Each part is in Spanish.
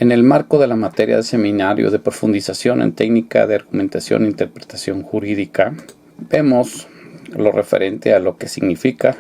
En el marco de la materia de seminario de profundización en técnica de argumentación e interpretación jurídica, vemos lo referente a lo que significa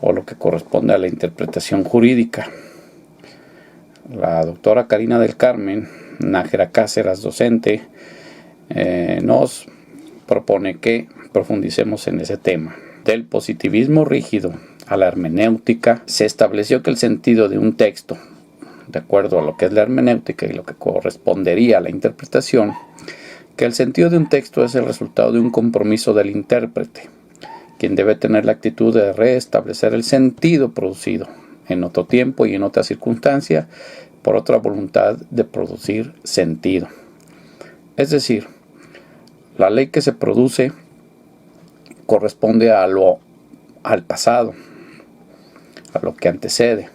o lo que corresponde a la interpretación jurídica. La doctora Karina del Carmen Nájera Cáceres, docente, nos propone que profundicemos en ese tema. Del positivismo rígido a la hermenéutica, se estableció que el sentido de un texto, de acuerdo a lo que es la hermenéutica y lo que correspondería a la interpretación, que el sentido de un texto es el resultado de un compromiso del intérprete, quien debe tener la actitud de restablecer el sentido producido en otro tiempo y en otra circunstancia por otra voluntad de producir sentido. Es decir, la ley que se produce corresponde al pasado, a lo que antecede.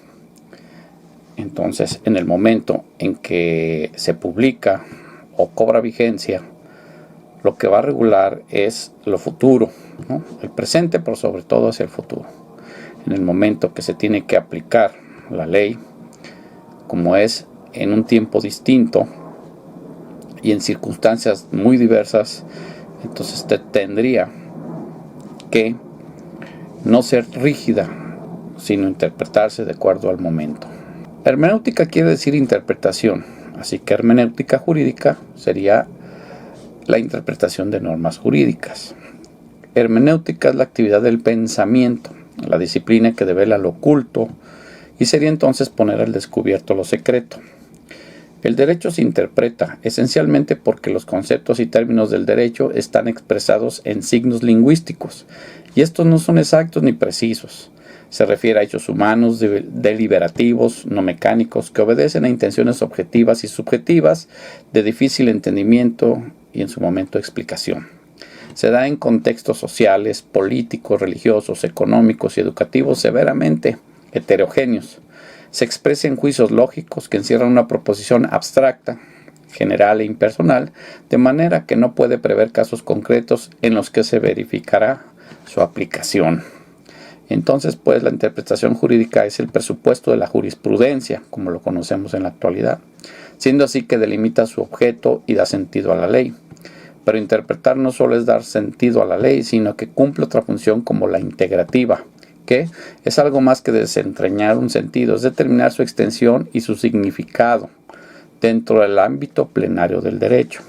Entonces, en el momento en que se publica o cobra vigencia, lo que va a regular es lo futuro, ¿no? El presente, pero sobre todo hacia el futuro. En el momento que se tiene que aplicar la ley, como es en un tiempo distinto y en circunstancias muy diversas, entonces usted tendría que no ser rígida, sino interpretarse de acuerdo al momento. Hermenéutica quiere decir interpretación, así que hermenéutica jurídica sería la interpretación de normas jurídicas. Hermenéutica es la actividad del pensamiento, la disciplina que devela lo oculto, y sería entonces poner al descubierto lo secreto. El derecho se interpreta esencialmente porque los conceptos y términos del derecho están expresados en signos lingüísticos, y estos no son exactos ni precisos. Se refiere a hechos humanos, deliberativos, no mecánicos, que obedecen a intenciones objetivas y subjetivas, de difícil entendimiento y en su momento explicación. Se da en contextos sociales, políticos, religiosos, económicos y educativos severamente heterogéneos. Se expresa en juicios lógicos que encierran una proposición abstracta, general e impersonal, de manera que no puede prever casos concretos en los que se verificará su aplicación. Entonces, pues, la interpretación jurídica es el presupuesto de la jurisprudencia, como lo conocemos en la actualidad, siendo así que delimita su objeto y da sentido a la ley. Pero interpretar no solo es dar sentido a la ley, sino que cumple otra función como la integrativa, que es algo más que desentrañar un sentido, es determinar su extensión y su significado dentro del ámbito plenario del derecho.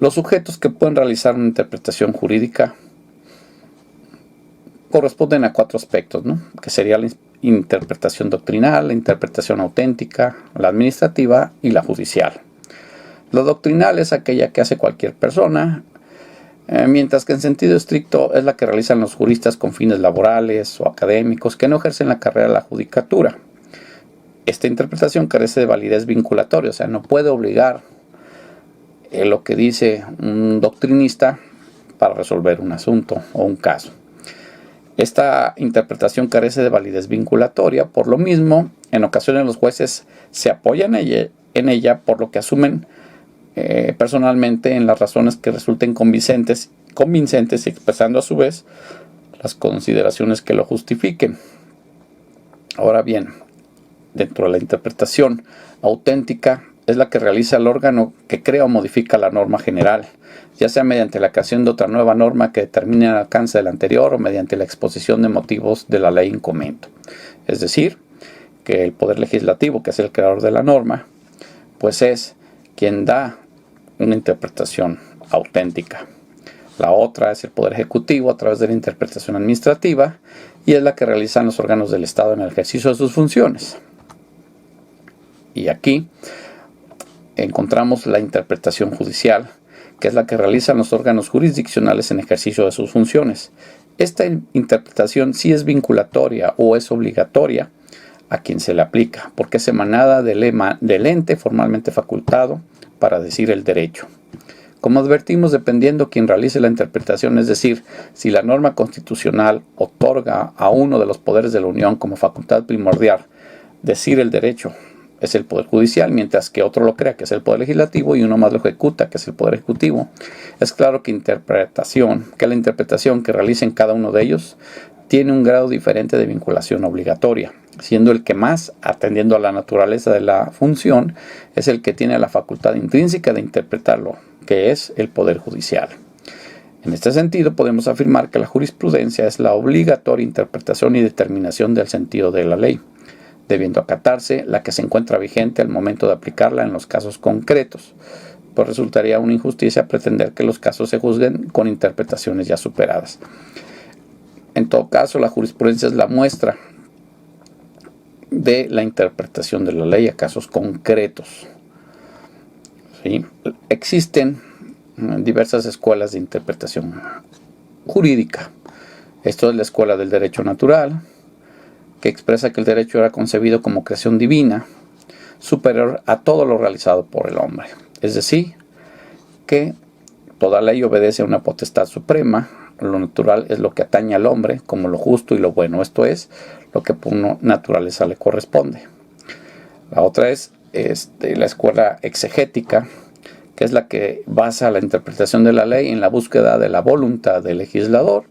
Los sujetos que pueden realizar una interpretación jurídica corresponden a 4 aspectos, ¿no? Que sería la interpretación doctrinal, la interpretación auténtica, la administrativa y la judicial. La doctrinal es aquella que hace cualquier persona, mientras que en sentido estricto es la que realizan los juristas con fines laborales o académicos que no ejercen la carrera de la judicatura. Esta interpretación carece de validez vinculatoria, o sea, no puede obligar lo que dice un doctrinista para resolver un asunto o un caso. Esta interpretación carece de validez vinculatoria, por lo mismo, en ocasiones los jueces se apoyan en ella por lo que asumen personalmente en las razones que resulten convincentes y expresando a su vez las consideraciones que lo justifiquen. Ahora bien, dentro de la interpretación auténtica es la que realiza el órgano que crea o modifica la norma general, ya sea mediante la creación de otra nueva norma que determine el alcance de la anterior o mediante la exposición de motivos de la ley en comento. Es decir, que el Poder Legislativo, que es el creador de la norma, pues es quien da una interpretación auténtica. La otra es el Poder Ejecutivo a través de la interpretación administrativa y es la que realizan los órganos del Estado en el ejercicio de sus funciones. Y aquí encontramos la interpretación judicial, que es la que realizan los órganos jurisdiccionales en ejercicio de sus funciones. Esta interpretación sí es vinculatoria o es obligatoria a quien se le aplica, porque es emanada del ente formalmente facultado para decir el derecho. Como advertimos, dependiendo quien realice la interpretación, es decir, si la norma constitucional otorga a uno de los poderes de la Unión como facultad primordial decir el derecho, es el Poder Judicial, mientras que otro lo crea, que es el Poder Legislativo, y uno más lo ejecuta, que es el Poder Ejecutivo. Es claro que la interpretación que realicen cada uno de ellos tiene un grado diferente de vinculación obligatoria. siendo el que más, atendiendo a la naturaleza de la función, es el que tiene la facultad intrínseca de interpretarlo, que es el Poder Judicial. En este sentido, podemos afirmar que la jurisprudencia es la obligatoria interpretación y determinación del sentido de la ley, debiendo acatarse la que se encuentra vigente al momento de aplicarla en los casos concretos, pues resultaría una injusticia pretender que los casos se juzguen con interpretaciones ya superadas. En todo caso, la jurisprudencia es la muestra de la interpretación de la ley a casos concretos. ¿Sí? Existen diversas escuelas de interpretación jurídica. Esto es la escuela del derecho natural, que expresa que el derecho era concebido como creación divina, superior a todo lo realizado por el hombre. Es decir, que toda ley obedece a una potestad suprema. Lo natural es lo que atañe al hombre, como lo justo y lo bueno. Esto es lo que por naturaleza le corresponde. La otra es la escuela exegética, que es la que basa la interpretación de la ley en la búsqueda de la voluntad del legislador.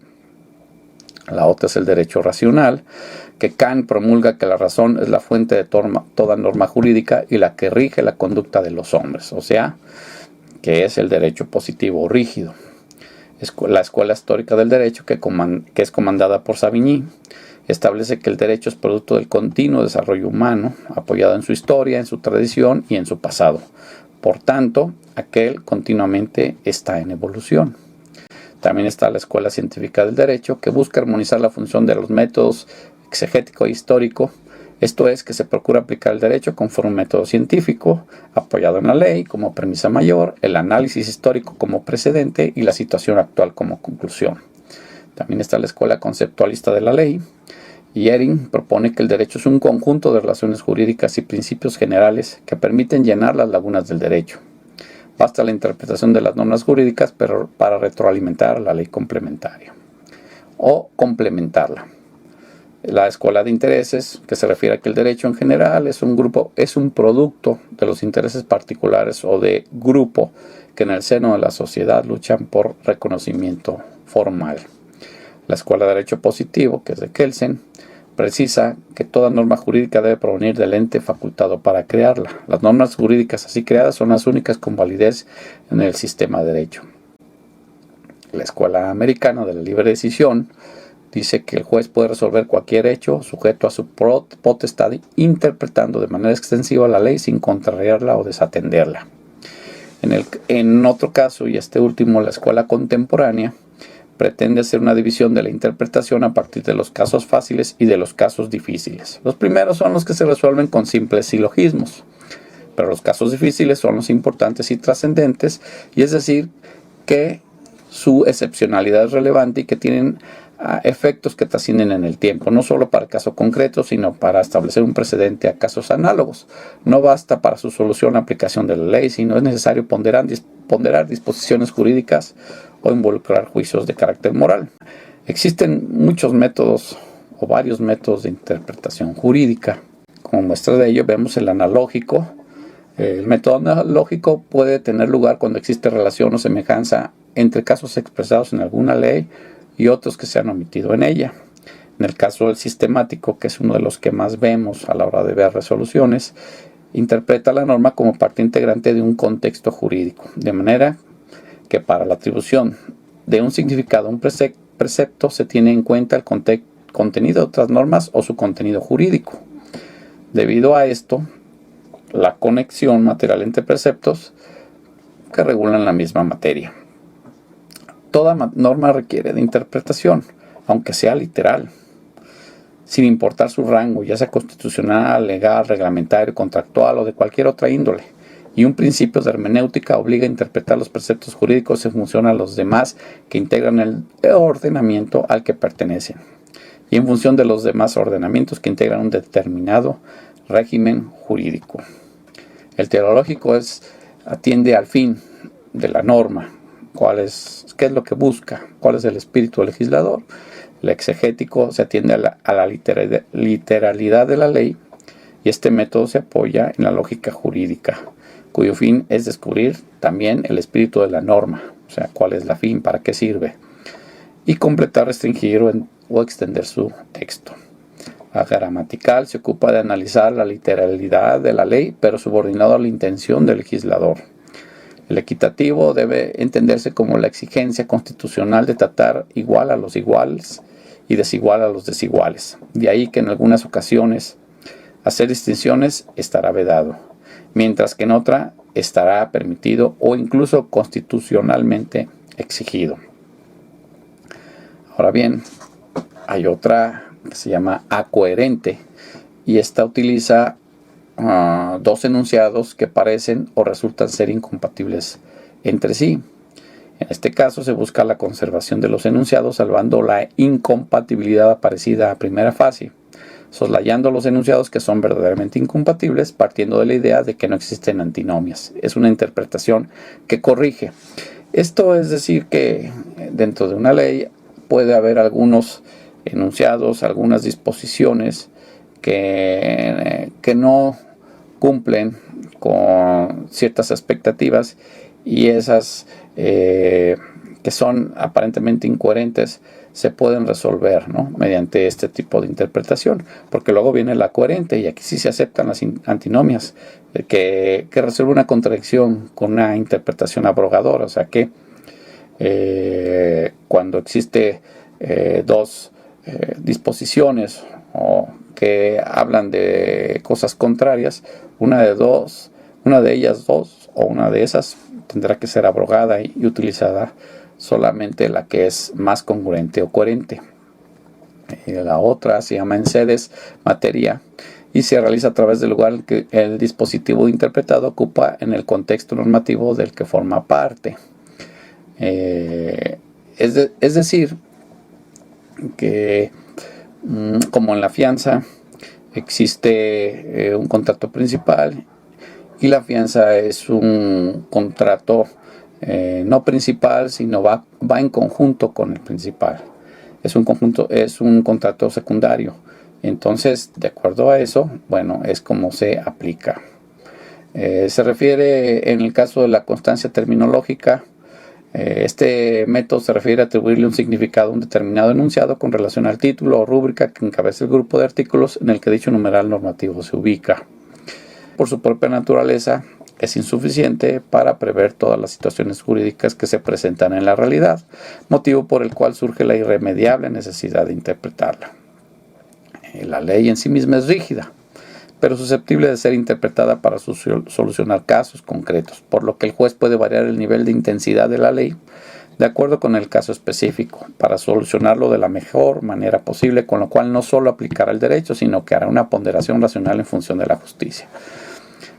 La otra es el derecho racional, que Kant promulga que la razón es la fuente de toda norma jurídica y la que rige la conducta de los hombres, o sea, que es el derecho positivo rígido. La escuela histórica del derecho, que es comandada por Savigny, establece que el derecho es producto del continuo desarrollo humano, apoyado en su historia, en su tradición y en su pasado. Por tanto, aquel continuamente está en evolución. También está la escuela científica del derecho, que busca armonizar la función de los métodos exegético e histórico. Esto es, que se procura aplicar el derecho conforme un método científico, apoyado en la ley como premisa mayor, el análisis histórico como precedente y la situación actual como conclusión. También está la escuela conceptualista de la ley. Yering propone que el derecho es un conjunto de relaciones jurídicas y principios generales que permiten llenar las lagunas del derecho. Basta la interpretación de las normas jurídicas para retroalimentar la ley complementaria o complementarla. La escuela de intereses, que se refiere a que el derecho en general es un producto de los intereses particulares o de grupo que en el seno de la sociedad luchan por reconocimiento formal. La escuela de derecho positivo, que es de Kelsen, precisa que toda norma jurídica debe provenir del ente facultado para crearla. Las normas jurídicas así creadas son las únicas con validez en el sistema de derecho. La escuela americana de la libre decisión dice que el juez puede resolver cualquier hecho sujeto a su potestad, interpretando de manera extensiva la ley sin contrariarla o desatenderla. En otro caso, y este último, la escuela contemporánea, pretende hacer una división de la interpretación a partir de los casos fáciles y de los casos difíciles. Los primeros son los que se resuelven con simples silogismos, pero los casos difíciles son los importantes y trascendentes, y es decir, que su excepcionalidad es relevante y que tienen efectos que trascienden en el tiempo, no solo para el caso concreto, sino para establecer un precedente a casos análogos. No basta para su solución la aplicación de la ley, sino es necesario ponderar disposiciones jurídicas o involucrar juicios de carácter moral. Existen muchos métodos o varios métodos de interpretación jurídica. Como muestra de ello vemos el analógico. El método analógico puede tener lugar cuando existe relación o semejanza entre casos expresados en alguna ley y otros que se han omitido en ella. En el caso del sistemático, que es uno de los que más vemos a la hora de ver resoluciones, interpreta la norma como parte integrante de un contexto jurídico, de manera que para la atribución de un significado a un precepto se tiene en cuenta el contenido de otras normas o su contenido jurídico. Debido a esto, la conexión material entre preceptos que regulan la misma materia. Toda norma requiere de interpretación, aunque sea literal, sin importar su rango, ya sea constitucional, legal, reglamentario, contractual o de cualquier otra índole. Y un principio de hermenéutica obliga a interpretar los preceptos jurídicos en función a los demás que integran el ordenamiento al que pertenecen, y en función de los demás ordenamientos que integran un determinado régimen jurídico. El teleológico atiende al fin de la norma, qué es lo que busca, cuál es el espíritu del legislador. El exegético se atiende a la literalidad de la ley, y este método se apoya en la lógica jurídica, cuyo fin es descubrir también el espíritu de la norma, o sea, cuál es la fin, para qué sirve, y completar, restringir o extender su texto. La gramatical se ocupa de analizar la literalidad de la ley, pero subordinado a la intención del legislador. El equitativo debe entenderse como la exigencia constitucional de tratar igual a los iguales y desigual a los desiguales. De ahí que en algunas ocasiones hacer distinciones estará vedado, mientras que en otra estará permitido o incluso constitucionalmente exigido. Ahora bien, hay otra que se llama acoherente, y esta utiliza dos enunciados que parecen o resultan ser incompatibles entre sí. En este caso se busca la conservación de los enunciados salvando la incompatibilidad aparecida a primera fase, soslayando los enunciados que son verdaderamente incompatibles, partiendo de la idea de que no existen antinomias. Es una interpretación que corrige. Esto es decir que dentro de una ley puede haber algunos enunciados, algunas disposiciones que no cumplen con ciertas expectativas, y esas que son aparentemente incoherentes se pueden resolver, ¿no?, mediante este tipo de interpretación, porque luego viene la coherente, y aquí sí se aceptan las antinomias, que resuelve una contradicción con una interpretación abrogadora. O sea que cuando existe dos disposiciones o que hablan de cosas contrarias, una de ellas dos o una de esas tendrá que ser abrogada y utilizada solamente la que es más congruente o coherente. La otra se llama en sedes materia y se realiza a través del lugar que el dispositivo interpretado ocupa en el contexto normativo del que forma parte. Es decir, que como en la fianza existe un contrato principal, y la fianza es un contrato no principal, sino va en conjunto con el principal. Es un contrato secundario. Entonces, de acuerdo a eso, bueno, es como se aplica. Se refiere, en el caso de la constancia terminológica, este método se refiere a atribuirle un significado a un determinado enunciado con relación al título o rúbrica que encabeza el grupo de artículos en el que dicho numeral normativo se ubica. Por su propia naturaleza, es insuficiente para prever todas las situaciones jurídicas que se presentan en la realidad, motivo por el cual surge la irremediable necesidad de interpretarla. La ley en sí misma es rígida, pero susceptible de ser interpretada para solucionar casos concretos, por lo que el juez puede variar el nivel de intensidad de la ley de acuerdo con el caso específico, para solucionarlo de la mejor manera posible, con lo cual no solo aplicará el derecho, sino que hará una ponderación racional en función de la justicia.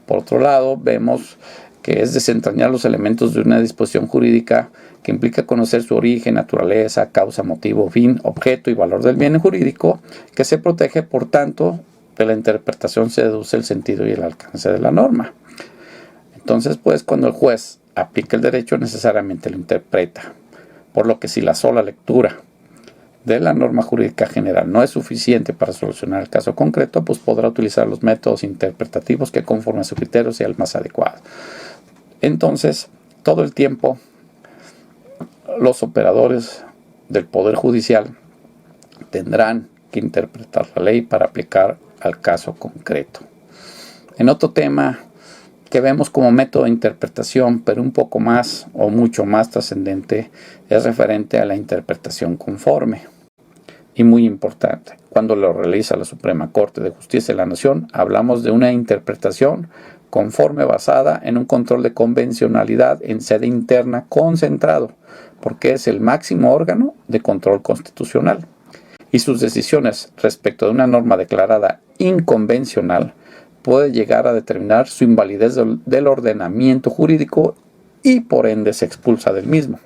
Por otro lado, vemos que es desentrañar los elementos de una disposición jurídica que implica conocer su origen, naturaleza, causa, motivo, fin, objeto y valor del bien jurídico, que se protege, por tanto, de la interpretación se deduce el sentido y el alcance de la norma. Entonces, pues, cuando el juez aplica el derecho, necesariamente lo interpreta, por lo que si la sola lectura de la norma jurídica general no es suficiente para solucionar el caso concreto, pues podrá utilizar los métodos interpretativos que conforme a su criterio sea el más adecuado. Entonces, todo el tiempo, los operadores del Poder Judicial tendrán que interpretar la ley para aplicar al caso concreto. En otro tema que vemos como método de interpretación, pero un poco más o mucho más trascendente, es referente a la interpretación conforme. Y muy importante, cuando lo realiza la Suprema Corte de Justicia de la Nación, hablamos de una interpretación conforme basada en un control de convencionalidad en sede interna concentrado, porque es el máximo órgano de control constitucional. Y sus decisiones respecto de una norma declarada inconvencional puede llegar a determinar su invalidez del ordenamiento jurídico y por ende se expulsa del mismo,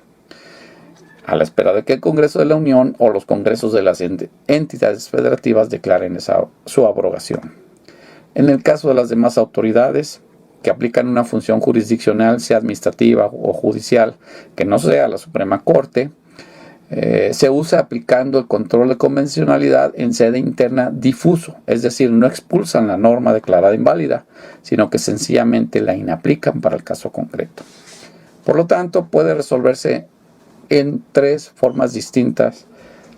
a la espera de que el Congreso de la Unión o los congresos de las entidades federativas declaren su abrogación. En el caso de las demás autoridades que aplican una función jurisdiccional, sea administrativa o judicial, que no sea la Suprema Corte, se usa aplicando el control de convencionalidad en sede interna difuso, es decir, no expulsan la norma declarada inválida, sino que sencillamente la inaplican para el caso concreto. Por lo tanto, puede resolverse en tres formas distintas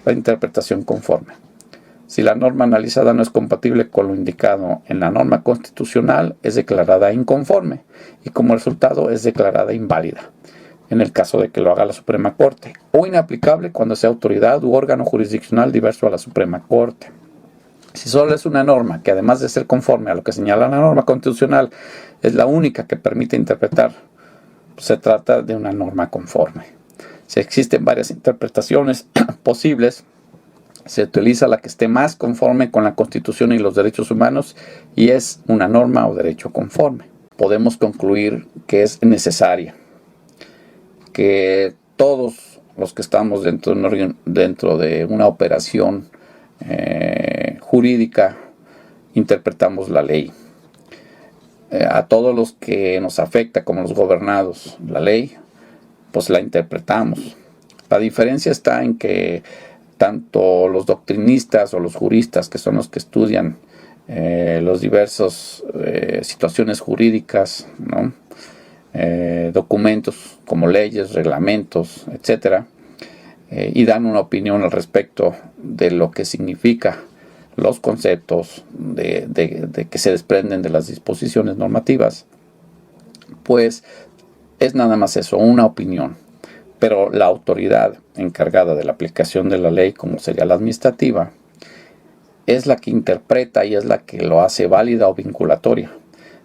la interpretación conforme. Si la norma analizada no es compatible con lo indicado en la norma constitucional, es declarada inconforme y como resultado es declarada inválida, en el caso de que lo haga la Suprema Corte, o inaplicable cuando sea autoridad u órgano jurisdiccional diverso a la Suprema Corte. Si solo es una norma que, además de ser conforme a lo que señala la norma constitucional, es la única que permite interpretar, se trata de una norma conforme. Si existen varias interpretaciones posibles, se utiliza la que esté más conforme con la Constitución y los derechos humanos y es una norma o derecho conforme. Podemos concluir que es necesaria, que todos los que estamos dentro de una operación jurídica interpretamos la ley. A todos los que nos afecta como los gobernados la ley, pues la interpretamos. La diferencia está en que tanto los doctrinistas o los juristas, que son los que estudian los diversos situaciones jurídicas, ¿no? Documentos como leyes, reglamentos, etcétera, y dan una opinión al respecto de lo que significa los conceptos de que se desprenden de las disposiciones normativas, pues es nada más eso, una opinión. Pero la autoridad encargada de la aplicación de la ley, como sería la administrativa, es la que interpreta y es la que lo hace válida o vinculatoria.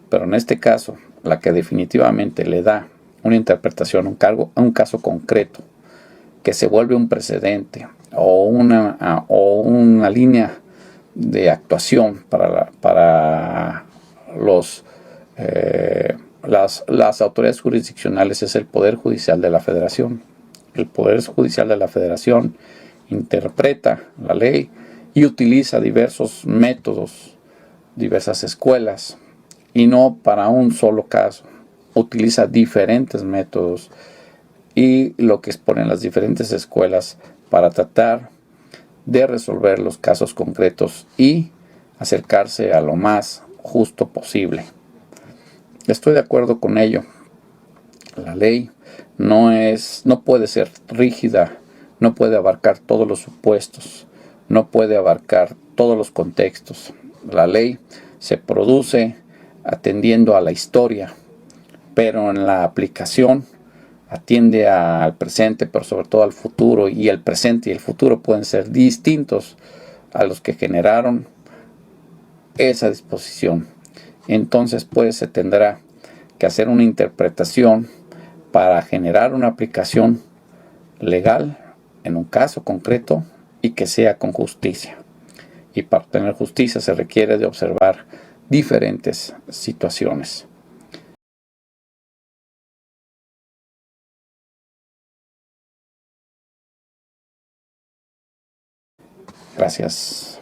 Pero en este caso, la que definitivamente le da una interpretación a un caso concreto, que se vuelve un precedente o una línea de actuación para las autoridades jurisdiccionales, es el Poder Judicial de la Federación. El Poder Judicial de la Federación interpreta la ley y utiliza diversos métodos, diversas escuelas, y no para un solo caso. Utiliza diferentes métodos y lo que exponen las diferentes escuelas para tratar de resolver los casos concretos y acercarse a lo más justo posible. Estoy de acuerdo con ello. La ley no puede ser rígida, no puede abarcar todos los supuestos, no puede abarcar todos los contextos. La ley se produce atendiendo a la historia, pero en la aplicación atiende al presente, pero sobre todo al futuro, y el presente y el futuro pueden ser distintos a los que generaron esa disposición. Entonces, pues se tendrá que hacer una interpretación para generar una aplicación legal en un caso concreto y que sea con justicia. Y para obtener justicia se requiere de observar diferentes situaciones. Gracias.